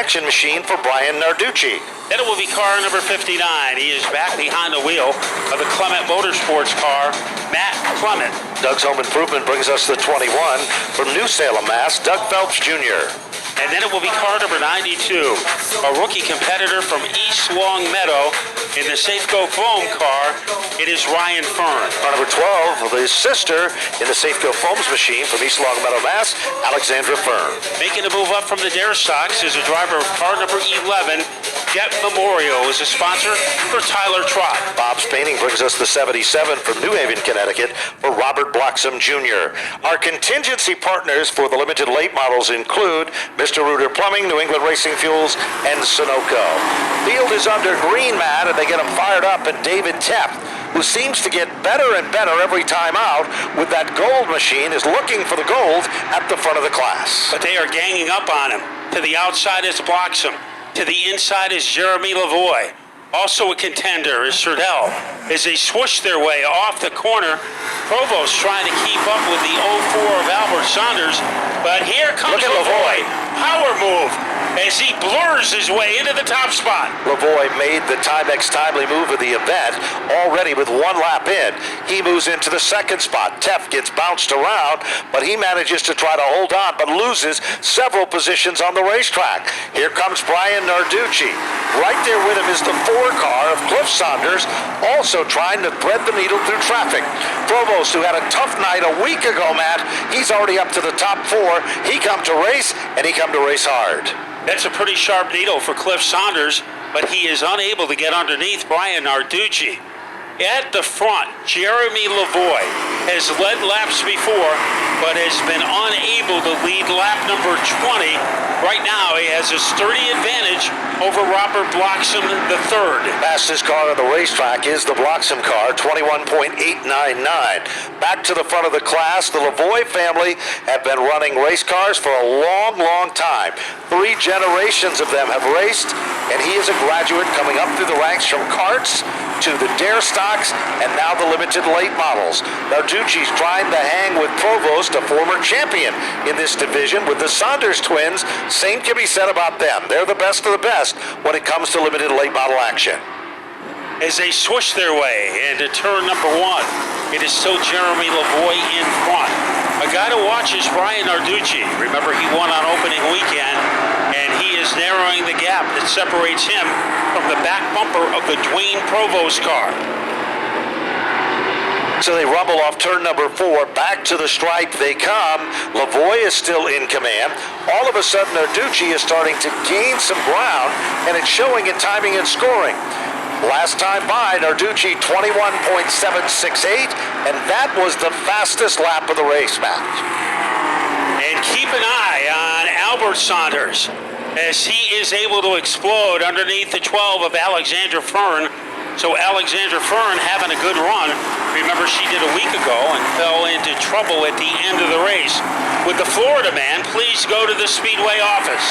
action machine for Brian Narducci. Then it will be car number 59. He is back behind the wheel of the Clement Motorsports car, Matt Clement. Doug's Home Improvement brings us the 21 from New Salem, Mass, Doug Phelps Jr. And then it will be car number 92, a rookie competitor from East Long Meadow in the Safeco Foam car. It is Ryan Fern. Car number 12, his sister in the Safeco Foams machine from East Long Meadow, Mass, Alexandra Fern. Making a move up from the dare stocks is a driver of car number 11, Jet Memorial, is a sponsor for Tyler Trott. Bob's Painting brings us the 77 from New Haven, Connecticut for Robert Bloxam Jr. Our contingency partners for the limited late models include Mr. Reuter Plumbing, New England Racing Fuels, and Sunoco. Field is under green, Matt, and they get him fired up, and David Tepp, who seems to get better and better every time out with that gold machine, is looking for the gold at the front of the class. But they are ganging up on him. To the outside is Bloxam. To the inside is Jeremy Lavoie. Also a contender is Serdell. As they swoosh their way off the corner, Provost trying to keep up with the 04 of Albert Saunders. But here comes Lavoie. Power move as he blurs his way into the top spot. Lavoie made the Timex timely move of the event already with one lap in. He moves into the second spot. Teff gets bounced around, but he manages to try to hold on, but loses several positions on the racetrack. Here comes Brian Narducci. Right there with him is the 4 car of Cliff Saunders, also trying to thread the needle through traffic. Provost, who had a tough night a week ago, Matt, he's already up to the top 4. He come to race, and he come to race hard. That's a pretty sharp needle for Cliff Saunders, but he is unable to get underneath Brian Narducci. At the front, Jeremy Lavoie has led laps before, but has been unable to lead lap number 20. Right now, he has a sturdy advantage over Robert Bloxam III. Fastest car on the racetrack is the Bloxam car, 21.899. Back to the front of the class, the Lavoie family have been running race cars for a long, long time. 3 generations of them have raced, and he is a graduate coming up through the ranks from karts to the dare stocks and now the limited late models. Narducci's trying to hang with Provost, a former champion in this division, with the Saunders twins. Same can be said about them. They're the best of the best when it comes to limited late model action. As they swoosh their way into turn number 1, it is still Jeremy Lavoie in front. A guy to watch is Brian Narducci. Remember, he won on opening weekend, and he is narrowing the gap that separates him from the back bumper of the Dwayne Provost car. So they rumble off turn number 4. Back to the stripe they come. Lavoie is still in command. All of a sudden, Narducci is starting to gain some ground, and it's showing in timing and scoring. Last time by, Narducci 21.768, and that was the fastest lap of the race, Matt. And keep an eye on Albert Saunders as he is able to explode underneath the 12 of Alexandra Fern. So Alexandra Fern having a good run. Remember, she did a week ago and fell into trouble at the end of the race. With the Florida man, please go to the Speedway office.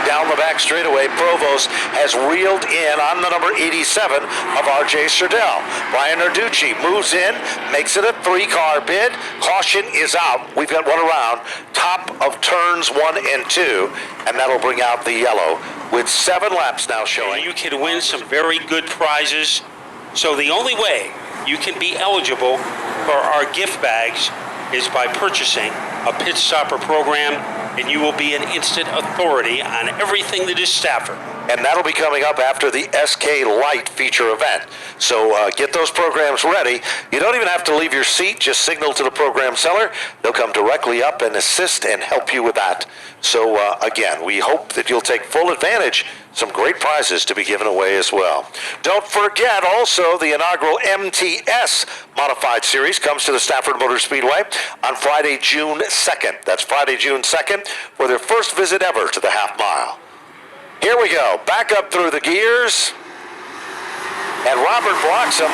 Down the back straightaway, Provost has reeled in on the number 87 of R.J. Serdell. Brian Narducci moves in, makes it a 3-car bid. Caution is out. We've got one around. Top of turns 1 and 2, and that'll bring out the yellow with 7 laps now showing. And you can win some very good prizes. So the only way you can be eligible for our gift bags is by purchasing a Pit Stopper program, and you will be an instant authority on everything that is Stafford. And that'll be coming up after the SK Light feature event. So get those programs ready. You don't even have to leave your seat. Just signal to the program seller. They'll come directly up and assist and help you with that. So again, we hope that you'll take full advantage. Some great prizes to be given away as well. Don't forget also the inaugural MTS Modified Series comes to the Stafford Motor Speedway on Friday, June 2nd. That's Friday, June 2nd for their first visit ever to the half mile. Here we go, back up through the gears. And Robert Bloxam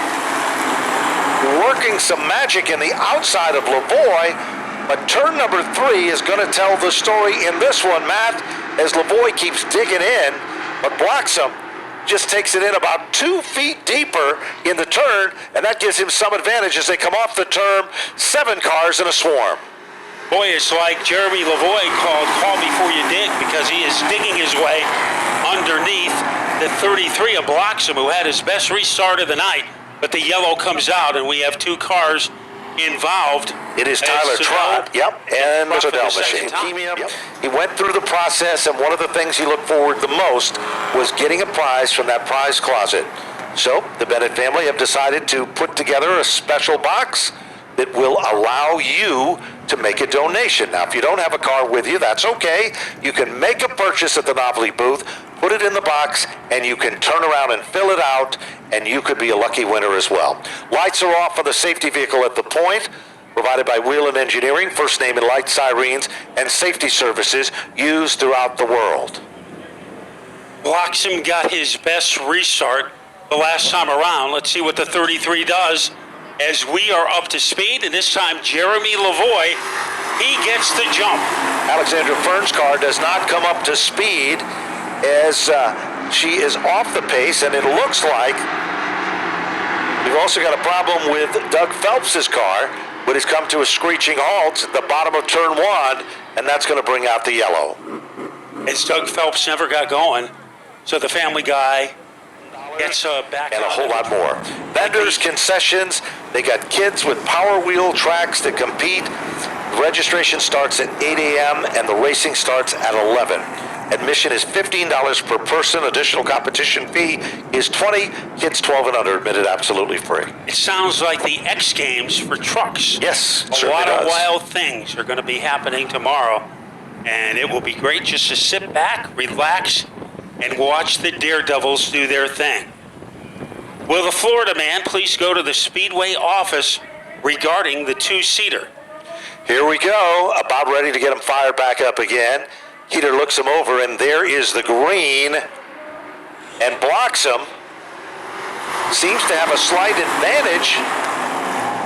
working some magic in the outside of Lavoie, but turn number 3 is going to tell the story in this one, Matt, as Lavoie keeps digging in, but Bloxam just takes it in about 2 feet deeper in the turn, and that gives him some advantage as they come off the turn, 7 cars in a swarm. Boy, it's like Jeremy Lavoie called Call Before You Dig, because he is digging his way underneath the 33 of Bloxham, who had his best restart of the night, but the yellow comes out, and we have two cars involved. It is Tyler Trott, and the Trudell machine. Yep. He went through the process, and one of the things he looked forward the most was getting a prize from that prize closet. So the Bennett family have decided to put together a special box that will allow you to make a donation. Now, if you don't have a car with you, that's okay. You can make a purchase at the novelty booth, put it in the box, and you can turn around and fill it out, and you could be a lucky winner as well. Lights are off for the safety vehicle at the point, provided by Wheelan Engineering, First Name and Light Sirens, and safety services used throughout the world. Bloxham got his best restart the last time around. Let's see what the 33 does as we are up to speed, and this time Jeremy Lavoie, he gets the jump. Alexandra Fern's car does not come up to speed as she is off the pace, and it looks like we've also got a problem with Doug Phelps's car, but he's come to a screeching halt at the bottom of turn one, and that's going to bring out the yellow. As Doug Phelps never got going, so the family guy gets back. And a whole lot more. Vendors, concessions, they got kids with Power Wheel tracks to compete. Registration starts at 8 a.m. and the racing starts at 11. Admission is $15 per person. Additional competition fee is $20. Kids 12 and under admitted absolutely free. It sounds like the X Games for trucks. Yes, a lot of wild things are going to be happening tomorrow, and it will be great just to sit back, relax, and watch the Daredevils do their thing. Will the Florida man please go to the Speedway office regarding the two-seater? Here we go, about ready to get him fired back up again. Heater looks him over, and there is the green. And Bloxham seems to have a slight advantage.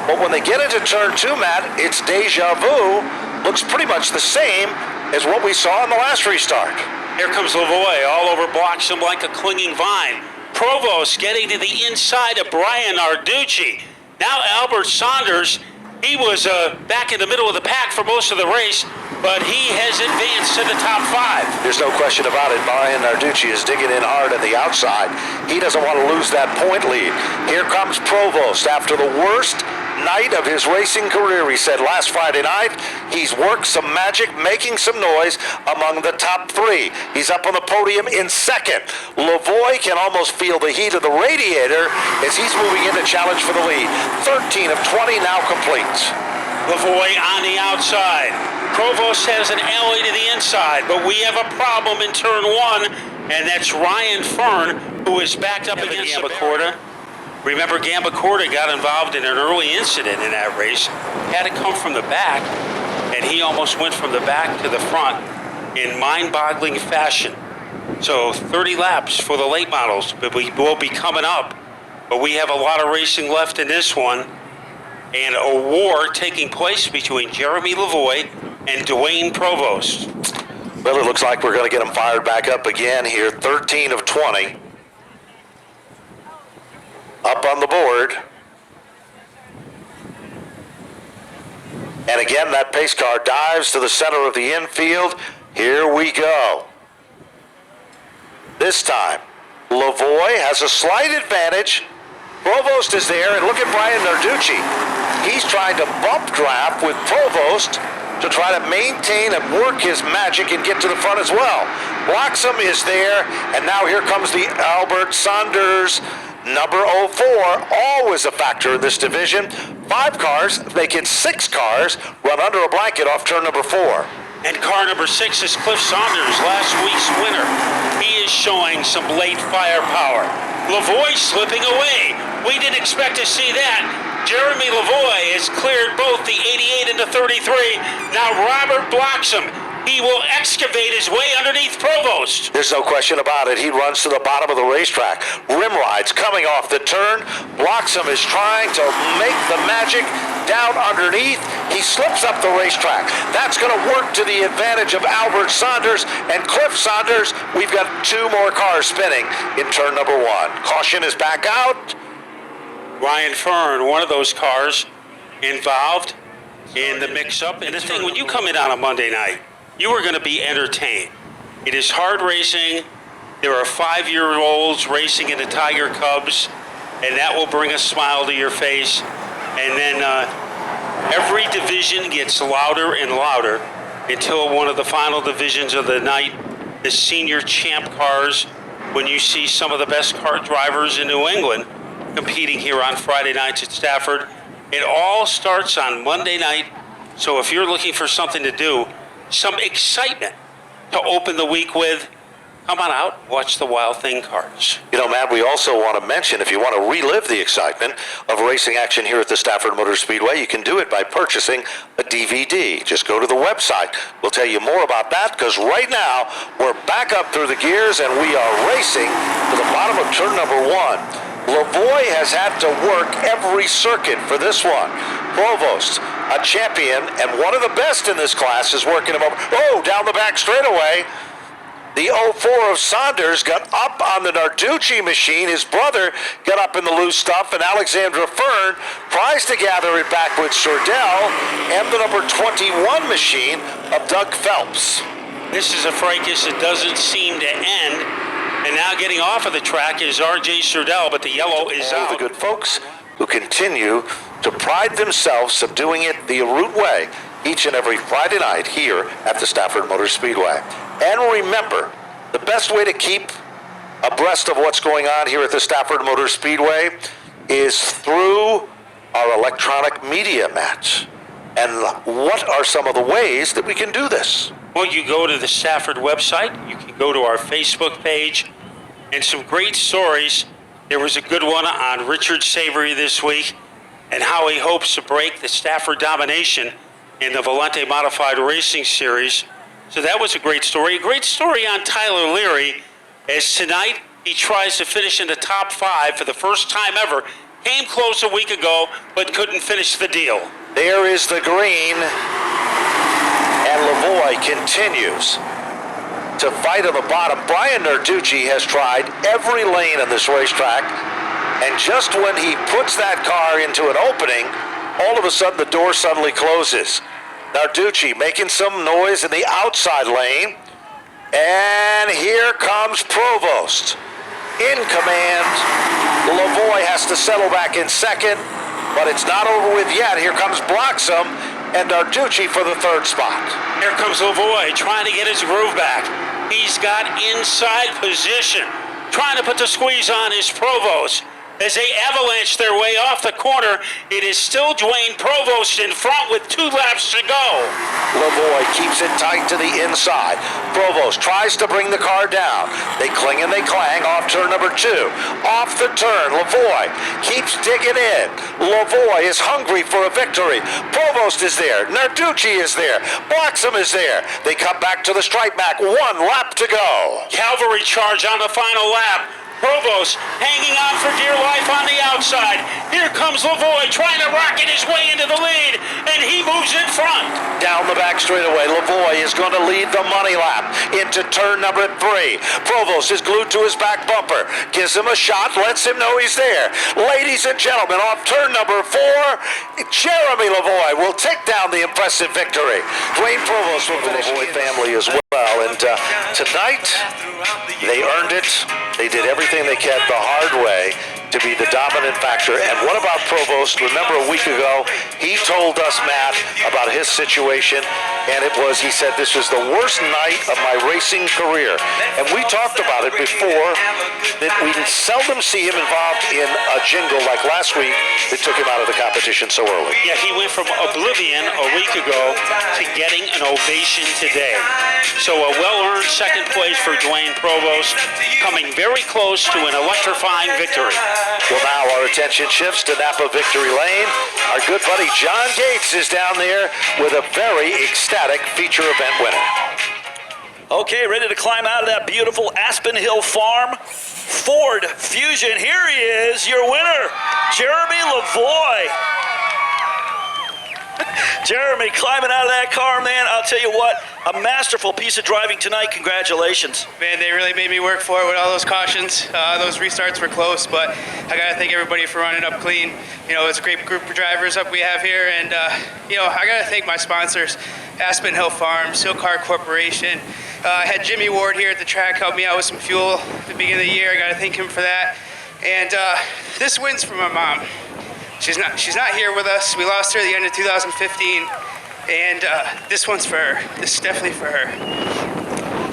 But when they get into turn two, Matt, it's deja vu. Looks pretty much the same as what we saw in the last restart. Here comes Lavoie all over Bloxham like a clinging vine. Provost getting to the inside of Brian Narducci. Now Albert Saunders, he was back in the middle of the pack for most of the race, but he has advanced to the top five. There's no question about it. Brian Narducci is digging in hard at the outside. He doesn't want to lose that point lead. Here comes Provost after the worst night of his racing career, he said last Friday night. He's worked some magic, making some noise among the top three. He's up on the podium in second. Lavoie can almost feel the heat of the radiator as he's moving in to challenge for the lead. 13 of 20 now complete. Lavoie on the outside. Provost has an alley to the inside, but we have a problem in turn one, and that's Ryan Fern, who is backed up against the Corda. Remember, Gamba Corda got involved in an early incident in that race. Had to come from the back, and he almost went from the back to the front in mind-boggling fashion. So 30 laps for the late models, but we will be coming up. But we have a lot of racing left in this one, and a war taking place between Jeremy Lavoie and Dwayne Provost. Well, it looks like we're going to get him fired back up again here. 13 of 20. Up on the board. And again, that pace car dives to the center of the infield. Here we go. This time, Lavoie has a slight advantage. Provost is there, and look at Brian Narducci. He's trying to bump draft with Provost to try to maintain and work his magic and get to the front as well. Bloxham is there, and now here comes the Albert Saunders number 04, always a factor in this division. 5 cars, make it 6 cars, run under a blanket off turn number 4. And car number 6 is Cliff Saunders, last week's winner. He is showing some late firepower. Lavoie slipping away. We didn't expect to see that. Jeremy Lavoie has cleared both the 88 and the 33. Now Robert Bloxham, he will excavate his way underneath Provost. There's no question about it. He runs to the bottom of the racetrack. Rim rides coming off the turn. Bloxham is trying to make the magic down underneath. He slips up the racetrack. That's going to work to the advantage of Albert Saunders and Cliff Saunders. We've got 2 more cars spinning in turn number 1. Caution is back out. Ryan Fern, one of those cars involved in the mix-up. And the thing, when you come in on a Monday night, you are going to be entertained. It is hard racing. There are 5-year-olds racing in the Tiger Cubs, and that will bring a smile to your face. And then every division gets louder and louder until one of the final divisions of the night, the senior champ cars, when you see some of the best kart drivers in New England competing here on Friday nights at Stafford. It all starts on Monday night, so if you're looking for something to do, some excitement to open the week with, come on out, watch the Wild Thing cars. You know, Matt, we also want to mention, if you want to relive the excitement of racing action here at the Stafford Motor Speedway, you can do it by purchasing a DVD. Just go to the website. We'll tell you more about that, because right now, we're back up through the gears, and we are racing to the bottom of turn number 1. Lavoie has had to work every circuit for this one. Provost, a champion, and one of the best in this class, is working him over. Oh, down the back straightaway. The 04 of Saunders got up on the Narducci machine. His brother got up in the loose stuff, and Alexandra Fern tries to gather it back with Sordell and the number 21 machine of Doug Phelps. This is a fracas that doesn't seem to end. And now getting off of the track is R.J. Sordell, but the yellow is All out. the good folks who continue to pride themselves subduing it the Root way each and every Friday night here at the Stafford Motor Speedway. And remember, the best way to keep abreast of what's going on here at the Stafford Motor Speedway is through our electronic media match. And what are some of the ways that we can do this? Well, you go to the Stafford website, you can go to our Facebook page, and some great stories. There was a good one on Richard Savory this week and how he hopes to break the Stafford domination in the Valente Modified Racing Series. So that was a great story. A great story on Tyler Leary, as tonight he tries to finish in the top 5 for the first time ever. Came close a week ago, but couldn't finish the deal. There is the green. And Lavoie continues to fight on the bottom. Brian Narducci has tried every lane on this racetrack, and just when he puts that car into an opening, all of a sudden the door suddenly closes. Narducci making some noise in the outside lane, and here comes Provost in command. Lavoie has to settle back in second, but it's not over with yet. Here comes Bloxham and Narducci for the 3rd spot. Here comes Lavoie trying to get his groove back. He's got inside position, trying to put the squeeze on his Provost. As they avalanche their way off the corner, it is still Dwayne Provost in front with 2 laps to go. Lavoie keeps it tight to the inside. Provost tries to bring the car down. They cling and they clang off turn number 2. Off the turn, Lavoie keeps digging in. Lavoie is hungry for a victory. Provost is there. Narducci is there. Bloxham is there. They come back to the stripe back. 1 lap to go. Cavalry charge on the final lap. Provost hanging on for dear life on the outside. Here comes Lavoie trying to rocket his way into the lead, and he moves in front. Down the back straightaway, Lavoie is going to lead the money lap into turn number 3. Provost is glued to his back bumper, gives him a shot, lets him know he's there. Ladies and gentlemen, off turn number 4, Jeremy Lavoie will take down the impressive victory. Dwayne Provost will finish the Lavoie family as well, and tonight they earned it. They did everything they can the hard way to be the dominant factor. And what about Provost? Remember a week ago, he told us, Matt, about his situation, and it was, he said, this was the worst night of my racing career. And we talked about it before, that we seldom see him involved in a jingle like last week that took him out of the competition so early. Yeah, he went from oblivion a week ago to getting an ovation today. So a well-earned second place for Dwayne Provost, coming very close to an electrifying victory. Well, now our attention shifts to Napa Victory Lane. Our good buddy John Gates is down there with a very ecstatic feature event winner. Okay, ready to climb out of that beautiful Aspen Hill Farm Ford Fusion. Here he is, your winner, Jeremy Lavoie. Jeremy climbing out of that car, man. I'll tell you what, a masterful piece of driving tonight. Congratulations. Man, they really made me work for it with all those cautions. Those restarts were close, but I got to thank everybody for running up clean. You know, it's a great group of drivers up we have here, and, you know, I got to thank my sponsors, Aspen Hill Farm, Silcar Corporation. I had Jimmy Ward here at the track help me out with some fuel at the beginning of the year. I got to thank him for that. And this win's for my mom. She's not here with us. We lost her at the end of 2015, and this one's for her. This is definitely for her.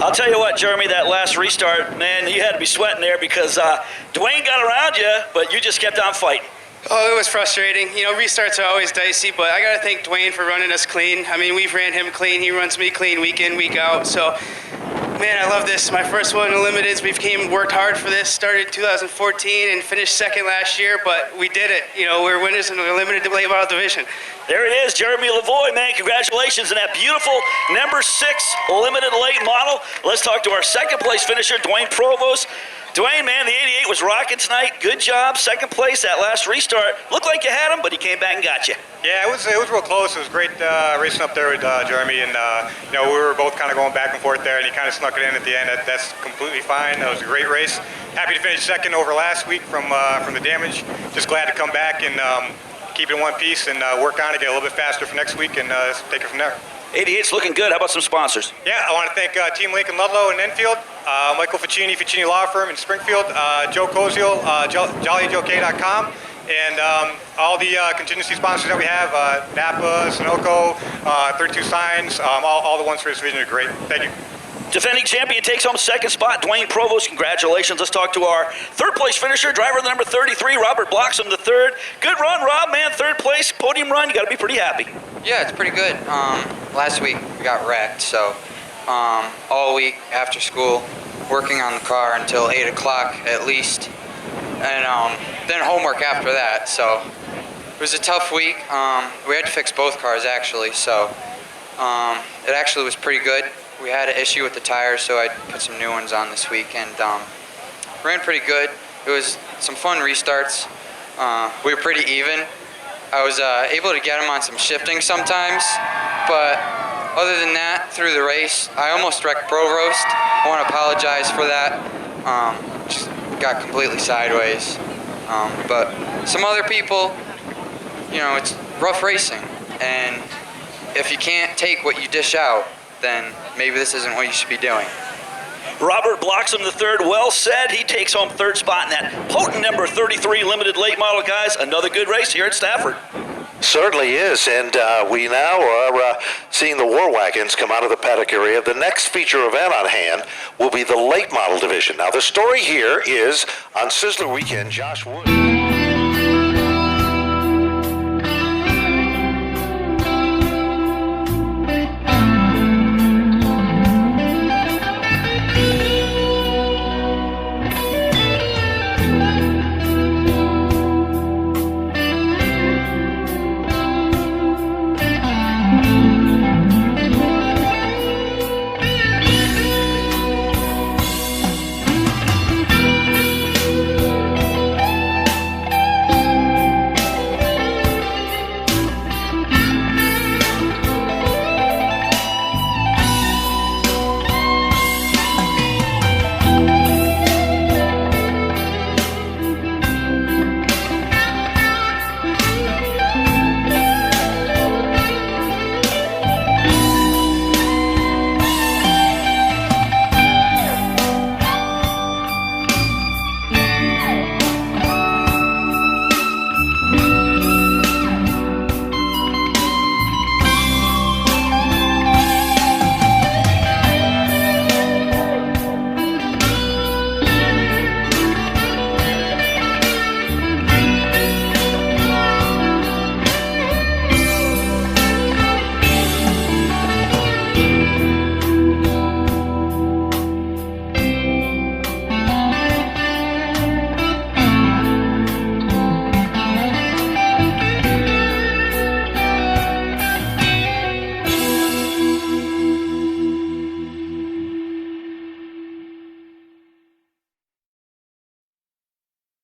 I'll tell you what, Jeremy, that last restart, man, you had to be sweating there because Dwayne got around you, but you just kept on fighting. Oh, it was frustrating. You know, restarts are always dicey, but I got to thank Dwayne for running us clean. I mean, we've ran him clean. He runs me clean week in, week out. So, man, I love this. My first one in Limiteds. We've worked hard for this. Started in 2014 and finished second last year, but we did it. You know, we're winners in the Limited Late Model Division. There it is, Jeremy Lavoie, man. Congratulations on that beautiful number 6 limited late model. Let's talk to our second place finisher, Dwayne Provost. Dwayne, man, the 88 was rocking tonight. Good job. Second place, that last restart. Looked like you had him, but he came back and got you. Yeah, it was real close. It was great racing up there with Jeremy, and you know, we were both kind of going back and forth there, and he kind of snuck it in at the end. That's completely fine. That was a great race. Happy to finish second over last week from the damage. Just glad to come back and keep it in one piece and work on it, get a little bit faster for next week, and take it from there. 88's looking good. How about some sponsors? Yeah, I want to thank Team Lincoln Ludlow in Enfield, Michael Ficini, Ficini Law Firm in Springfield, Joe Koziel, JollyJoK.com, and all the contingency sponsors that we have, Napa, Sunoco, 32 Signs, all the ones for this division are great. Thank you. Defending champion takes home second spot, Dwayne Provost. Congratulations. Let's talk to our third place finisher, driver of the number 33, Robert Bloxham the third. Good run, Rob, man. Third place, podium run. You got to be pretty happy. Yeah, it's pretty good. Last week we got wrecked, so all week after school, working on the car until 8 o'clock at least, and then homework after that. So it was a tough week. We had to fix both cars actually, so it actually was pretty good. We had an issue with the tires, so I put some new ones on this week, and ran pretty good. It was some fun restarts. We were pretty even. I was able to get them on some shifting sometimes, but other than that, through the race, I almost wrecked Provost. I want to apologize for that. Just got completely sideways. But some other people, you know, it's rough racing, and if you can't take what you dish out, then maybe this isn't what you should be doing. Robert Bloxham the third, well said. He takes home third spot in that potent number 33 limited late model, guys. Another good race here at Stafford. Certainly is, and we now are seeing the War Wagons come out of the paddock area. The next feature event on hand will be the late model division. Now, the story here is on Sizzler Weekend, Josh Wood.